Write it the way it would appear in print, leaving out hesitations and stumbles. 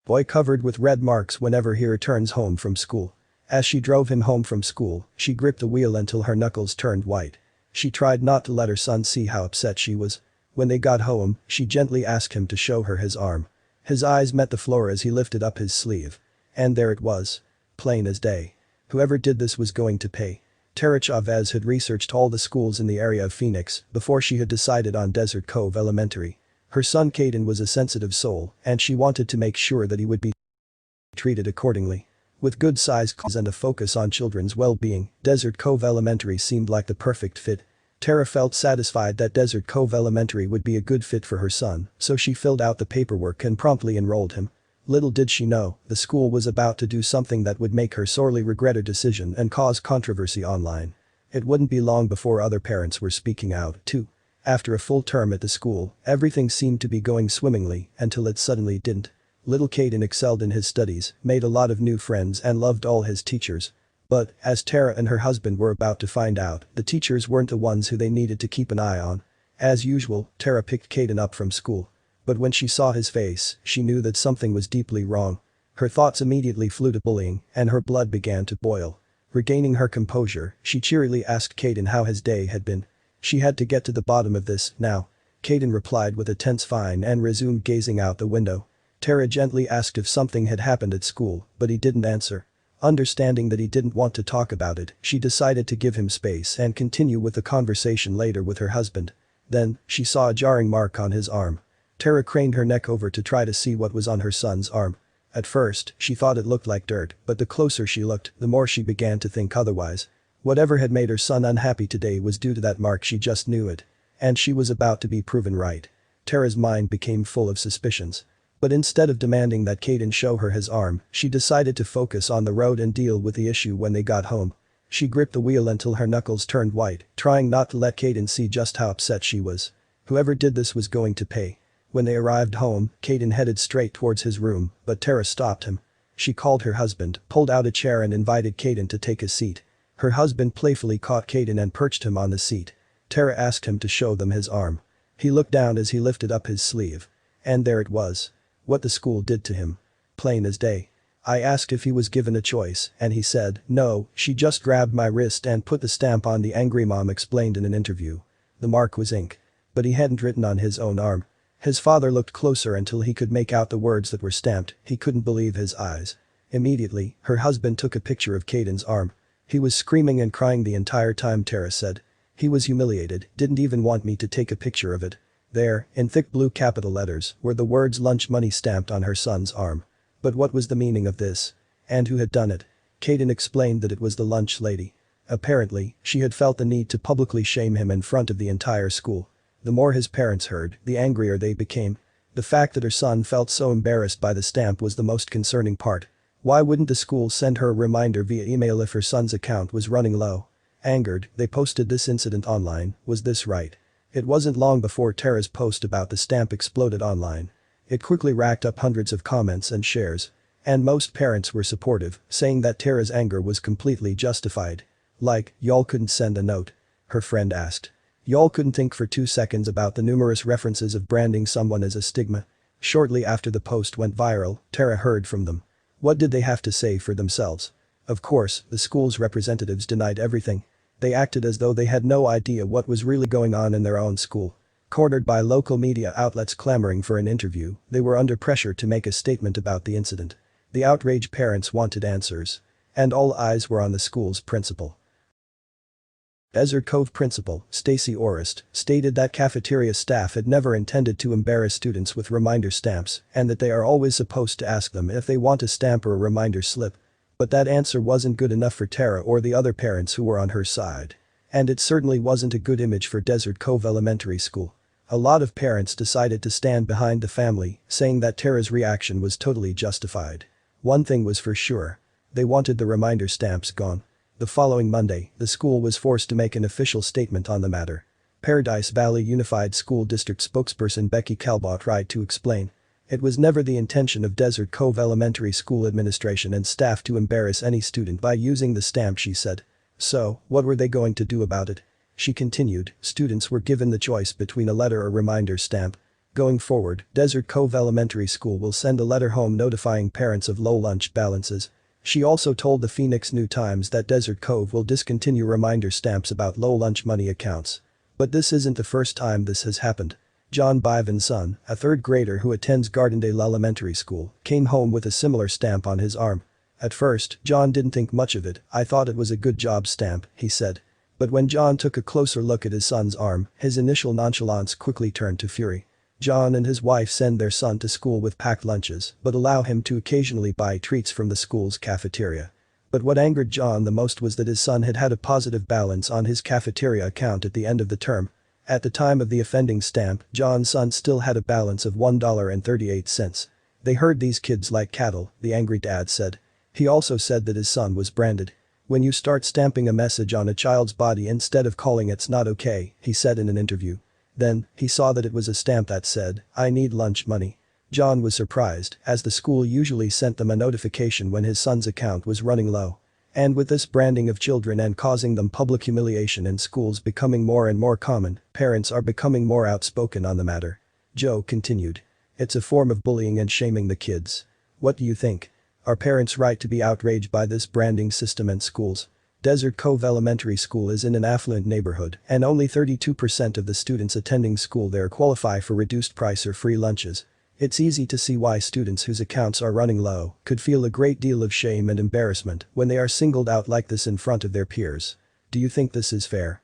boy covered with red marks whenever he returns home from school. As she drove him home from school, she gripped the wheel until her knuckles turned white. She tried not to let her son see how upset she was. When they got home, she gently asked him to show her his arm. His eyes met the floor as he lifted up his sleeve. And there it was. Plain as day. Whoever did this was going to pay. Tara Chavez had researched all the schools in the area of Phoenix before she had decided on Desert Cove Elementary. Her son Caden was a sensitive soul, and she wanted to make sure that he would be treated accordingly. With good size classes and a focus on children's well-being, Desert Cove Elementary seemed like the perfect fit. Tara felt satisfied that Desert Cove Elementary would be a good fit for her son, so she filled out the paperwork and promptly enrolled him. Little did she know, the school was about to do something that would make her sorely regret her decision and cause controversy online. It wouldn't be long before other parents were speaking out, too. After a full term at the school, everything seemed to be going swimmingly until it suddenly didn't. Little Caden excelled in his studies, made a lot of new friends and loved all his teachers. But, as Tara and her husband were about to find out, the teachers weren't the ones who they needed to keep an eye on. As usual, Tara picked Caden up from school. But when she saw his face, she knew that something was deeply wrong. Her thoughts immediately flew to bullying, and her blood began to boil. Regaining her composure, she cheerily asked Caden how his day had been. She had to get to the bottom of this, now. Caden replied with a tense fine and resumed gazing out the window. Tara gently asked if something had happened at school, but he didn't answer. Understanding that he didn't want to talk about it, she decided to give him space and continue with the conversation later with her husband. Then, she saw a jarring mark on his arm. Tara craned her neck over to try to see what was on her son's arm. At first, she thought it looked like dirt, but the closer she looked, the more she began to think otherwise. Whatever had made her son unhappy today was due to that mark, she just knew it. And she was about to be proven right. Tara's mind became full of suspicions. But instead of demanding that Caden show her his arm, she decided to focus on the road and deal with the issue when they got home. She gripped the wheel until her knuckles turned white, trying not to let Caden see just how upset she was. Whoever did this was going to pay. When they arrived home, Caden headed straight towards his room, but Tara stopped him. She called her husband, pulled out a chair and invited Caden to take a seat. Her husband playfully caught Caden and perched him on the seat. Tara asked him to show them his arm. He looked down as he lifted up his sleeve. And there it was. What the school did to him. Plain as day. I asked if he was given a choice, and he said, no, she just grabbed my wrist and put the stamp on, the angry mom explained in an interview. The mark was ink. But he hadn't written on his own arm. His father looked closer until he could make out the words that were stamped. He couldn't believe his eyes. Immediately, her husband took a picture of Caden's arm. He was screaming and crying the entire time, Tara said. He was humiliated, didn't even want me to take a picture of it. There, in thick blue capital letters, were the words lunch money stamped on her son's arm. But what was the meaning of this? And who had done it? Caden explained that it was the lunch lady. Apparently, she had felt the need to publicly shame him in front of the entire school. The more his parents heard, the angrier they became. The fact that her son felt so embarrassed by the stamp was the most concerning part. Why wouldn't the school send her a reminder via email if her son's account was running low? Angered, they posted this incident online. Was this right? It wasn't long before Tara's post about the stamp exploded online. It quickly racked up hundreds of comments and shares. And most parents were supportive, saying that Tara's anger was completely justified. Like, y'all couldn't send a note? Her friend asked. Y'all couldn't think for 2 seconds about the numerous references of branding someone as a stigma? Shortly after the post went viral, Tara heard from them. What did they have to say for themselves? Of course, the school's representatives denied everything. They acted as though they had no idea what was really going on in their own school. Cornered by local media outlets clamoring for an interview, they were under pressure to make a statement about the incident. The outraged parents wanted answers. And all eyes were on the school's principal. Desert Cove principal, Stacy Orist, stated that cafeteria staff had never intended to embarrass students with reminder stamps and that they are always supposed to ask them if they want a stamp or a reminder slip. But that answer wasn't good enough for Tara or the other parents who were on her side. And it certainly wasn't a good image for Desert Cove Elementary School. A lot of parents decided to stand behind the family, saying that Tara's reaction was totally justified. One thing was for sure. They wanted the reminder stamps gone. The following Monday, the school was forced to make an official statement on the matter. Paradise Valley Unified School District spokesperson Becky Calbot tried to explain. It was never the intention of Desert Cove Elementary School administration and staff to embarrass any student by using the stamp, she said. So, what were they going to do about it? She continued, students were given the choice between a letter or reminder stamp. Going forward, Desert Cove Elementary School will send a letter home notifying parents of low lunch balances. She also told the Phoenix New Times that Desert Cove will discontinue reminder stamps about low lunch money accounts. But this isn't the first time this has happened. John Byven's son, a third grader who attends Gardendale Elementary School, came home with a similar stamp on his arm. At first, John didn't think much of it. "I thought it was a good job stamp," he said. But when John took a closer look at his son's arm, his initial nonchalance quickly turned to fury. John and his wife send their son to school with packed lunches, but allow him to occasionally buy treats from the school's cafeteria. But what angered John the most was that his son had had a positive balance on his cafeteria account at the end of the term. At the time of the offending stamp, John's son still had a balance of $1.38. "They herd these kids like cattle," the angry dad said. He also said that his son was branded. "When you start stamping a message on a child's body instead of calling it's not okay," he said in an interview. Then, he saw that it was a stamp that said, "I need lunch money." John was surprised, as the school usually sent them a notification when his son's account was running low. And with this branding of children and causing them public humiliation in schools becoming more and more common, parents are becoming more outspoken on the matter. Joe continued. "It's a form of bullying and shaming the kids. What do you think? Are parents right to be outraged by this branding system in schools?" Desert Cove Elementary School is in an affluent neighborhood, and only 32% of the students attending school there qualify for reduced price or free lunches. It's easy to see why students whose accounts are running low could feel a great deal of shame and embarrassment when they are singled out like this in front of their peers. Do you think this is fair?